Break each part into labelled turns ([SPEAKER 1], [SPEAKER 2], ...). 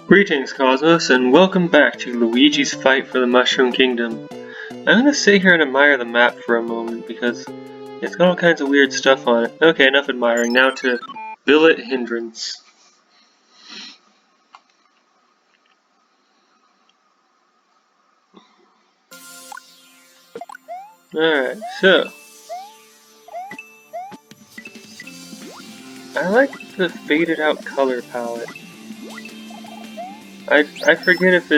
[SPEAKER 1] Greetings, Cosmos, and welcome back to Luigi's Fight for the Mushroom Kingdom. I'm gonna sit here and admire the map for a moment because it's got all kinds of weird stuff on it. Okay, enough admiring. Now to Billet Hindrance. Alright, so I like the faded out color palette. I forget if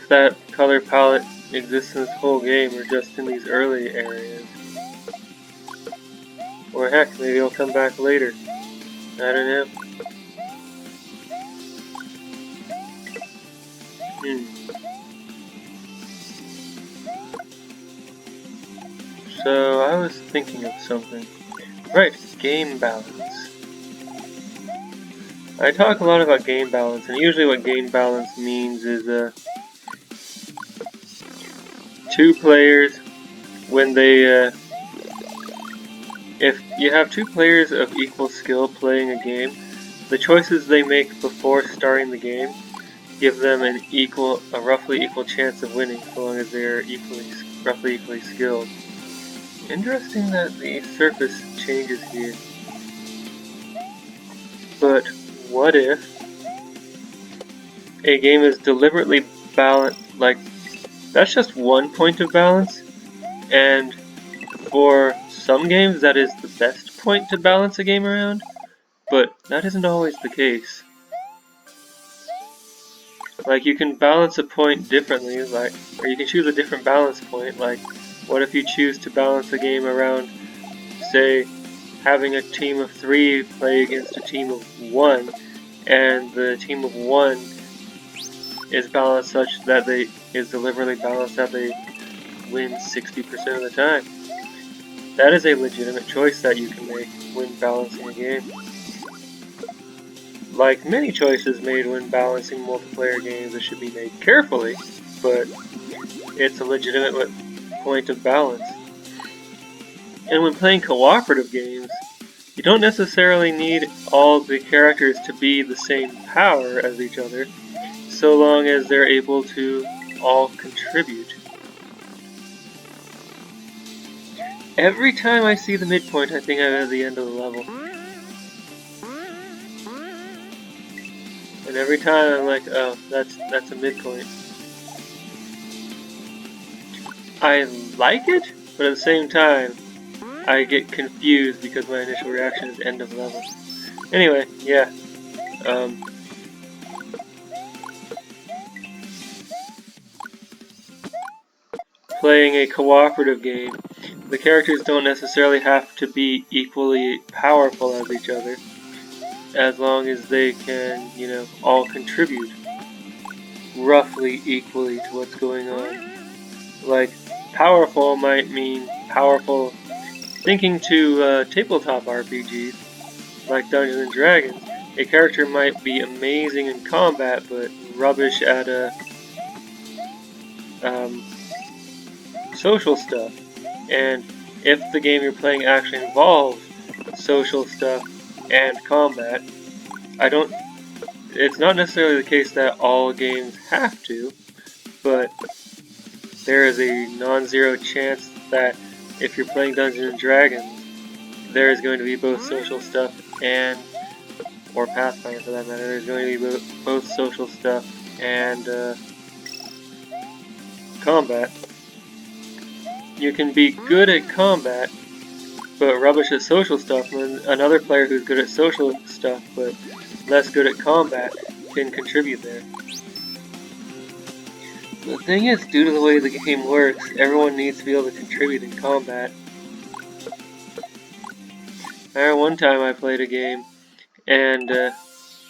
[SPEAKER 1] that color palette exists in this whole game or just in these early areas. Or heck, maybe it'll come back later. I don't know. So I was thinking of something. Right, game balance. I talk a lot about game balance, and usually what game balance means is two players when they if you have two players of equal skill playing a game, the choices they make before starting the game give them a roughly equal chance of winning, so long as they're roughly equally skilled. Interesting that the surface changes here. But what if a game is deliberately balanced, like, that's just one point of balance, and for some games that is the best point to balance a game around, but that isn't always the case. Like, you can balance a point differently, or you can choose a different balance point, like, what if you choose to balance a game around, say, having a team of 3 play against a team of 1, and the team of 1 is balanced such that is deliberately balanced that they win 60% of the time. That is a legitimate choice that you can make when balancing a game. Like many choices made when balancing multiplayer games, it should be made carefully, but it's a legitimate point of balance. And when playing cooperative games, you don't necessarily need all the characters to be the same power as each other, so long as they're able to all contribute. Every time I see the midpoint, I think I'm at the end of the level. And every time I'm like, oh, that's a midpoint. I like it, but at the same time, I get confused because my initial reaction is end of level. Anyway, yeah. Playing a cooperative game, the characters don't necessarily have to be equally powerful as each other, as long as they can, all contribute roughly equally to what's going on. Like, powerful might mean powerful. Thinking to tabletop RPGs, like Dungeons & Dragons, a character might be amazing in combat, but rubbish at social stuff. And if the game you're playing actually involves social stuff and combat, it's not necessarily the case that all games have to, but there is a non-zero chance that if you're playing Dungeons & Dragons, there is going to be both social stuff or Pathfinder for that matter, there's going to be both social stuff and combat. You can be good at combat, but rubbish at social stuff, when another player who's good at social stuff, but less good at combat, can contribute there. The thing is, due to the way the game works, everyone needs to be able to contribute in combat. I remember one time I played a game, and I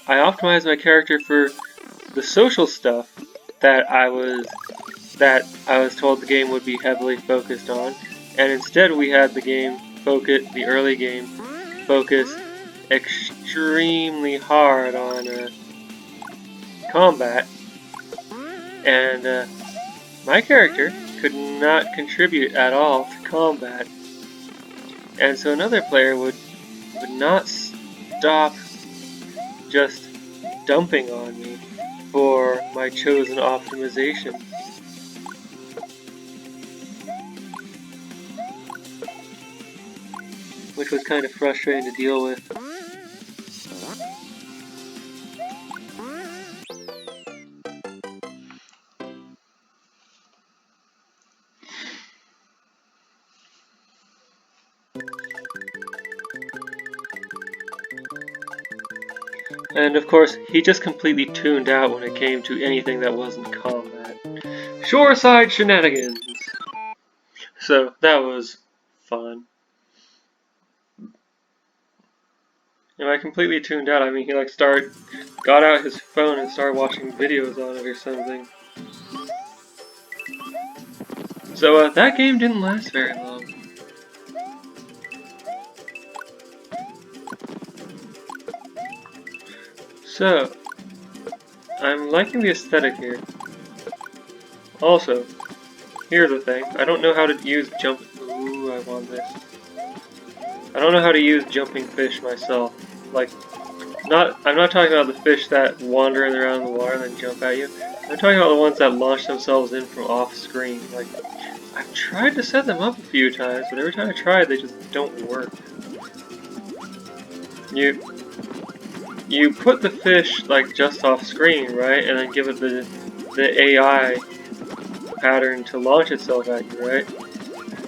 [SPEAKER 1] optimized my character for the social stuff that I was told the game would be heavily focused on, and instead we had the early game focus extremely hard on combat, and my character could not contribute at all to combat, and so another player would not stop just dumping on me for my chosen optimization. Which was kind of frustrating to deal with. And of course, he just completely tuned out when it came to anything that wasn't combat. Shoreside shenanigans! So, that was fun. And I completely tuned out. I mean, he got out his phone and started watching videos on it or something. So, that game didn't last very long. So, I'm liking the aesthetic here. Also, here's the thing. I don't know how to use Ooh, I want this. I don't know how to use jumping fish myself. Like, I'm not talking about the fish that wander around the water and then jump at you. I'm talking about the ones that launch themselves in from off screen. Like, I've tried to set them up a few times, but every time I try, they just don't work. You put the fish like just off screen, right, and then give it the AI pattern to launch itself at you, right?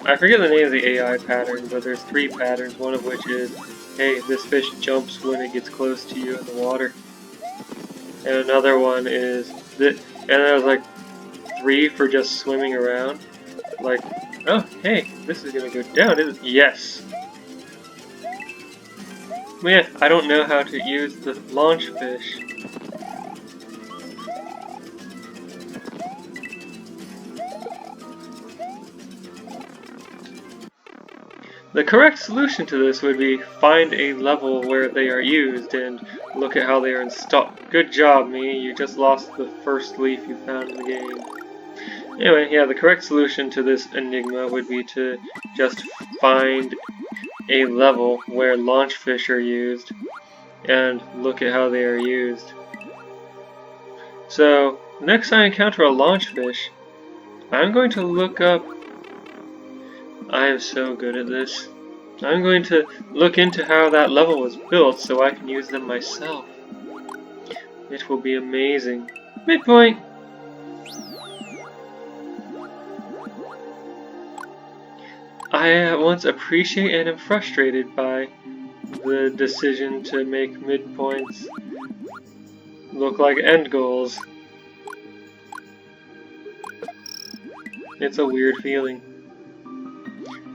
[SPEAKER 1] I forget the name of the AI pattern, but there's 3 patterns. One of which is, hey, this fish jumps when it gets close to you in the water. And another one is and there's like 3 for just swimming around. Like, oh, hey, this is gonna go down, isn't it? Yes. But yeah, I don't know how to use the launch fish. The correct solution to this would be find a level where they are used and look at how they are installed. Good job, me. You just lost the first leaf you found in the game. Anyway, yeah, the correct solution to this enigma would be to just find a level where launch fish are used and look at how they are used. So, next I encounter a launch fish, I'm going to look up... I am so good at this. I'm going to look into how that level was built so I can use them myself. It will be amazing. Midpoint! I at once appreciate and am frustrated by the decision to make midpoints look like end goals. It's a weird feeling.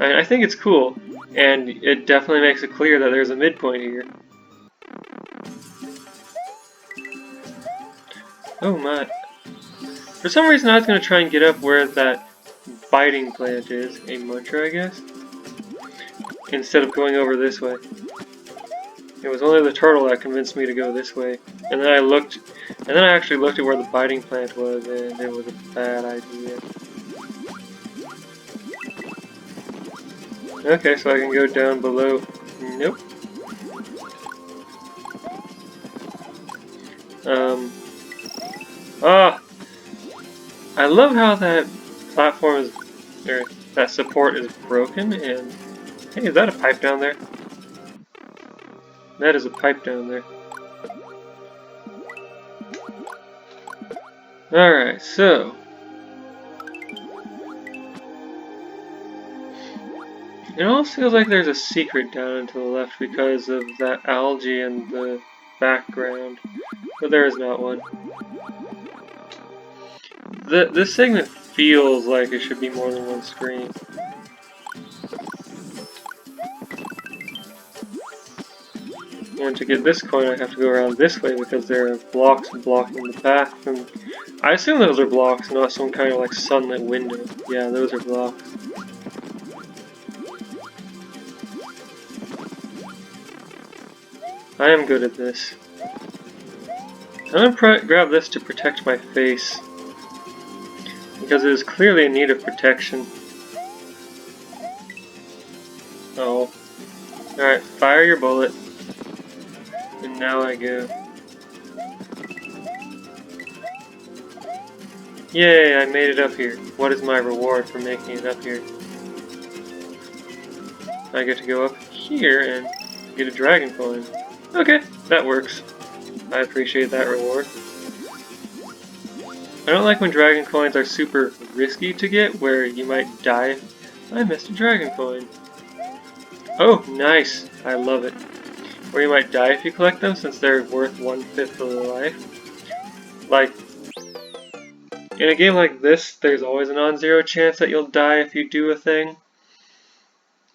[SPEAKER 1] I think it's cool, and it definitely makes it clear that there's a midpoint here. Oh my. For some reason I was going to try and get up where that biting plant is, a muncher I guess, instead of going over this way. It was only the turtle that convinced me to go this way. And then I actually looked at where the biting plant was, and it was a bad idea. Okay, so I can go down below. Nope. I love how that platform is, or that support is broken, and hey, is that a pipe down there? That is a pipe down there. Alright, so it almost feels like there's a secret down to the left because of that algae in the background, but there is not one. This segment feels like it should be more than one screen. And to get this coin I have to go around this way because there are blocks blocking the path, and I assume those are blocks, not some kind of like sunlit window. Yeah, those are blocks. I am good at this. I'm gonna grab this to protect my face, because it is clearly in need of protection. Oh. Alright, fire your bullet. And now I go. Yay, I made it up here. What is my reward for making it up here? I get to go up here and get a dragon coin. Okay, that works. I appreciate that reward. I don't like when dragon coins are super risky to get, where you might die. I missed a dragon coin. Oh, nice. I love it. Where you might die if you collect them, since they're worth 1/5 of the life. Like, in a game like this, there's always a non-zero chance that you'll die if you do a thing.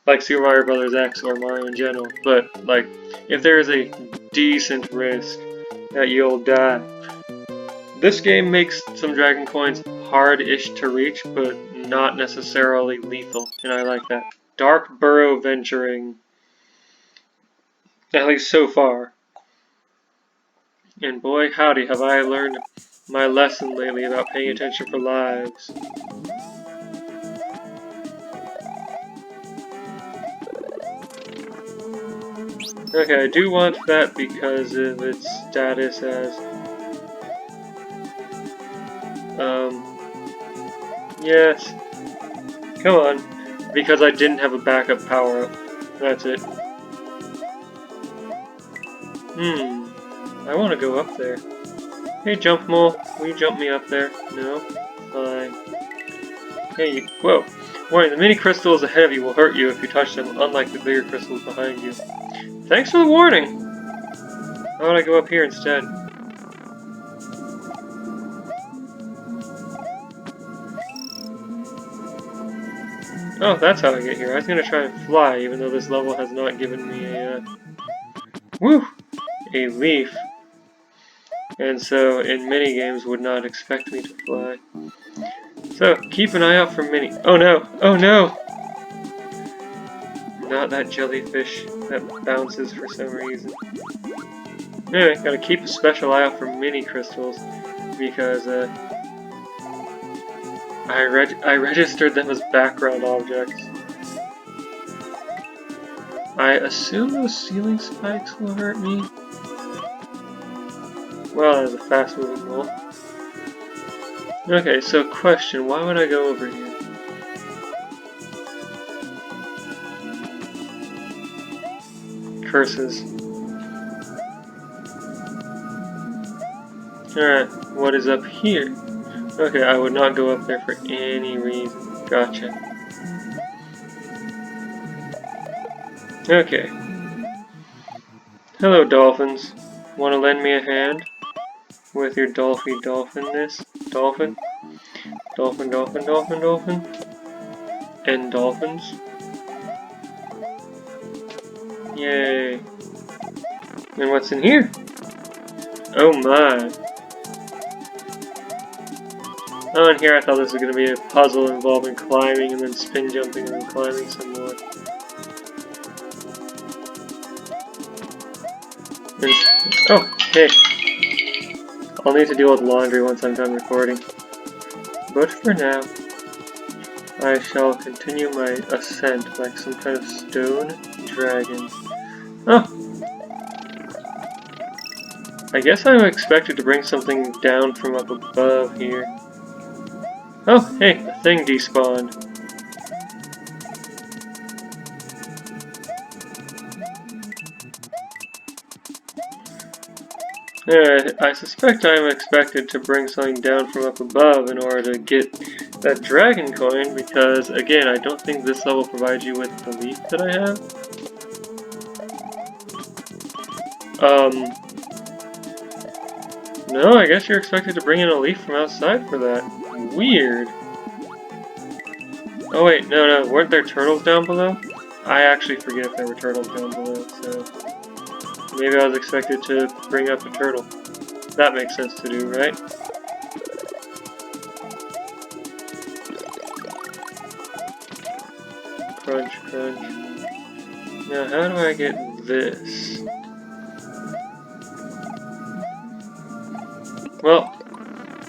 [SPEAKER 1] Like Super Mario Bros. X or Mario in general. But, like, if there is a decent risk that you'll die. This game makes some dragon coins hard-ish to reach, but not necessarily lethal, and I like that. Dark burrow venturing. At least so far. And boy howdy have I learned my lesson lately about paying attention for lives. Okay, I do want that because of its status as... yes. Come on. Because I didn't have a backup power-up. That's it. I want to go up there. Hey, Jump Mole, will you jump me up there? No? Fine. Hey, you. Whoa. Warning, the mini crystals ahead of you will hurt you if you touch them, unlike the bigger crystals behind you. Thanks for the warning! How would I go up here instead? Oh, that's how I get here. I was gonna try and fly, even though this level has not given me a, woo! A leaf. And so, in mini games, would not expect me to fly. So, keep an eye out for mini- oh no! Oh no! Not that jellyfish that bounces for some reason. Anyway, gotta keep a special eye out for mini crystals, because, I registered them as background objects. I assume those ceiling spikes will hurt me. Well, that was a fast-moving mole. Okay, so question, why would I go over here? Curses. Alright, what is up here? Okay, I would not go up there for any reason. Gotcha. Okay. Hello, dolphins. Want to lend me a hand? With your dolphinness? Dolphin? Dolphin, dolphin, dolphin, dolphin? And dolphins? Yay. And what's in here? Oh my. Oh, and here I thought this was going to be a puzzle involving climbing and then spin jumping and then climbing some more. And, oh, hey. I'll need to deal with laundry once I'm done recording. But for now, I shall continue my ascent like some kind of stone dragon. Oh! I guess I'm expected to bring something down from up above here. Oh, hey, a thing despawned. I suspect I'm expected to bring something down from up above in order to get that dragon coin, because, again, I don't think this level provides you with the leaf that I have. No, I guess you're expected to bring in a leaf from outside for that. Weird. Oh wait, no, weren't there turtles down below? I actually forget if there were turtles down below, so... maybe I was expected to bring up a turtle. That makes sense to do, right? Crunch, crunch. Now, how do I get this? Well,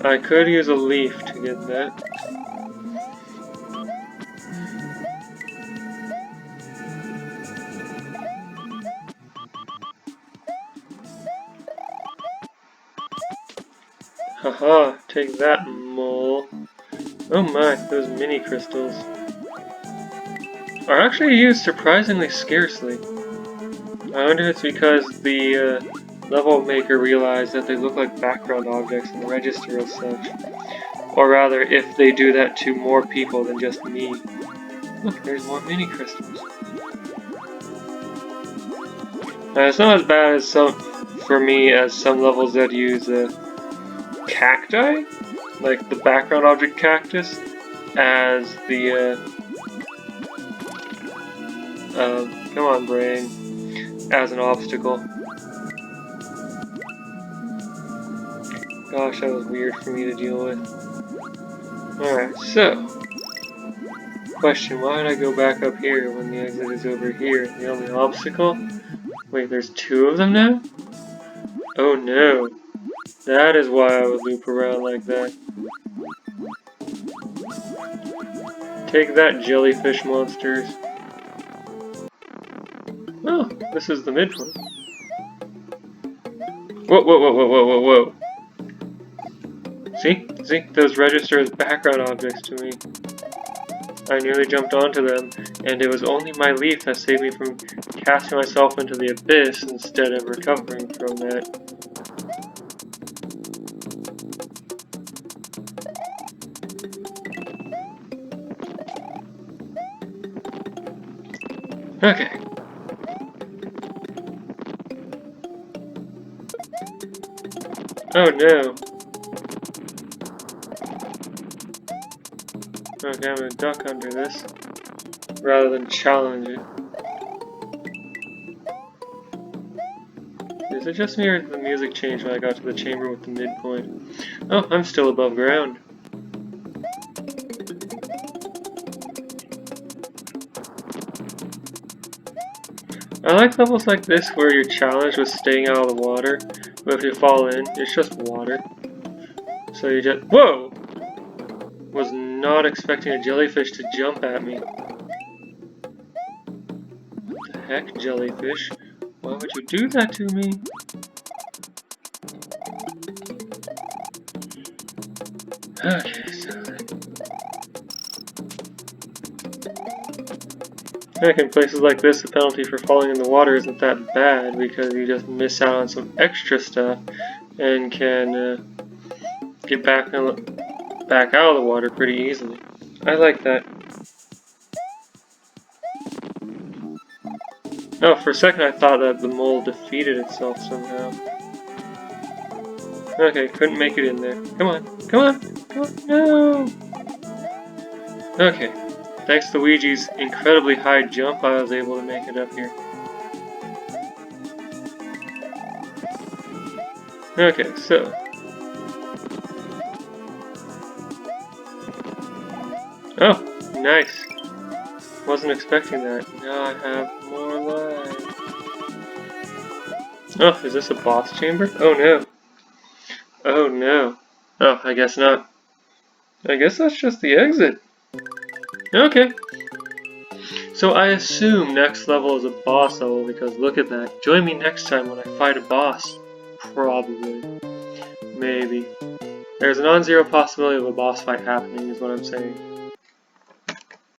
[SPEAKER 1] I could use a leaf to get that. Haha, take that, mole. Oh my, those mini crystals are actually used surprisingly scarcely. I wonder if it's because the level maker realized that they look like background objects in the register as such. Or rather, if they do that to more people than just me. Look, there's more mini crystals. It's not as bad as for me as some levels that use cacti, like the background object cactus, as the come on brain, as an obstacle. Gosh, that was weird for me to deal with. Alright, so, question, why did I go back up here when the exit is over here? The only obstacle? Wait, there's two of them now? Oh no. That is why I would loop around like that. Take that, jellyfish monsters. Oh, this is the midpoint. Whoa, whoa, whoa, whoa, whoa, whoa, whoa. See? See? Those register as background objects to me. I nearly jumped onto them, and it was only my leaf that saved me from casting myself into the abyss instead of recovering from that. Okay. Oh no. Okay, I'm gonna duck under this, rather than challenge it. Is it just me or did the music change when I got to the chamber with the midpoint? Oh, I'm still above ground. I like levels like this where you're challenged with staying out of the water, but if you fall in, it's just water. So you just— whoa! Was not expecting a jellyfish to jump at me. What the heck, jellyfish? Why would you do that to me? Okay, so... Heck, in places like this, the penalty for falling in the water isn't that bad because you just miss out on some extra stuff and can get back out of the water pretty easily. I like that. Oh, for a second I thought that the mole defeated itself somehow. Okay, couldn't make it in there. Come on, come on, come on, no! Okay, thanks to Luigi's incredibly high jump, I was able to make it up here. Okay, so... oh, nice. Wasn't expecting that. Now I have more lives. Oh, is this a boss chamber? Oh no. Oh no. Oh, I guess not. I guess that's just the exit. Okay. So I assume next level is a boss level because look at that. Join me next time when I fight a boss. Probably. Maybe. There's a non-zero possibility of a boss fight happening is what I'm saying.